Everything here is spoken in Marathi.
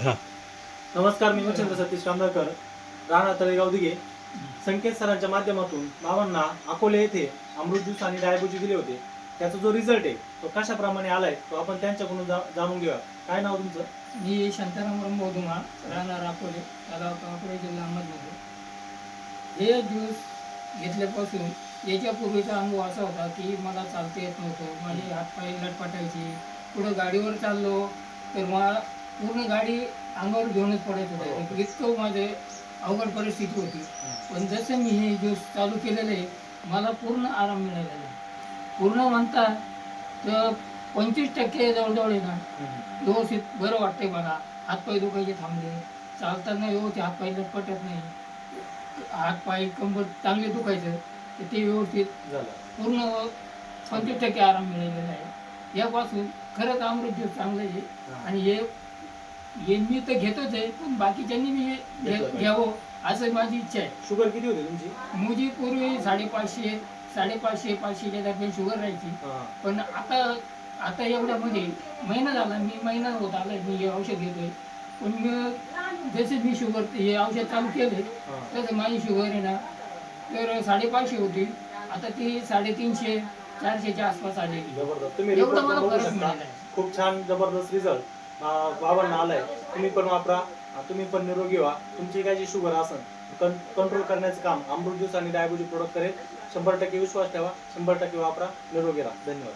हा. नमस्कार, मी मच्छिंद्र सतीश कांदळकर, राणा तळेगाव दिघे. संकेत सरांच्या माध्यमातून बाबांना अकोले येथे अमृत ज्यूस आणि डायबुजी दिले होते. त्याचा जो रिझल्ट आहे तो कशाप्रमाणे आलाय तो आपण त्यांच्याकडून जाणून घेऊया. काय नाव तुमचं? मी शांताराम रंबोधुमा, राहणार अकोले, तालुका अकोले, जिल्हा अहमदनगर. हे ज्यूस घेतल्यापासून याच्यापूर्वीचा अनुभव असा होता की मला चालता येत नव्हतं, माझे हातपाय लटपटायचे. पुढं गाडीवर चाललो तर मला पूर्ण गाडी अंगावर घेऊनच पडायचं होतं, इतकं माझे अवघड परिस्थिती होती. पण जसं मी हे ज्यूस चालू केलेलं आहे मला पूर्ण आराम मिळालेला आहे. पूर्ण म्हणता तर 25% जवळजवळ आहे ना, व्यवस्थित बरं वाटतंय मला. हातपाय दुखायचे थांबले, चालताना व्यवस्थित हातपाय लटपटत नाही, हातपाय कंबर चांगले दुखायचं तर ते व्यवस्थित झालं. पूर्ण 25% आराम मिळालेला आहे. यापासून खरंच अमृत ज्यूस चांगलं आहे. आणि हे मी तर घेतोच आहे, पण बाकीच्यांनी मी हे घ्यावं असं माझी इच्छा आहे. शुगर किती होती तुमची? मुझी पूर्वी 550 550च्या दरम्यान शुगर राहायची. पण आता एवढ्यामध्ये महिना झाला, महिना होत आला मी हे औषध घेतोय. पण जसे मी शुगर हे औषध चालू केले तसं माझी शुगर आहे ना तर 550 होती, आता ती 350 400च्या आसपास आली. जबरदस्त. तुम्ही एवढं report मला बघू फरक शकता. मिळाला आहे. खूप छान जबरदस्त रिझल्ट बाबांना आलाय. तुम्ही पण वापरा, तुम्ही पण निरोगी व्हा. तुमची काय जी शुगर असेल कंट्रोल करण्याचं काम अमृत ज्यूस आणि डायबुजी प्रोडक्ट करेल. 100% विश्वास ठेवा, 100% वापरा, निरोगी राहा. धन्यवाद.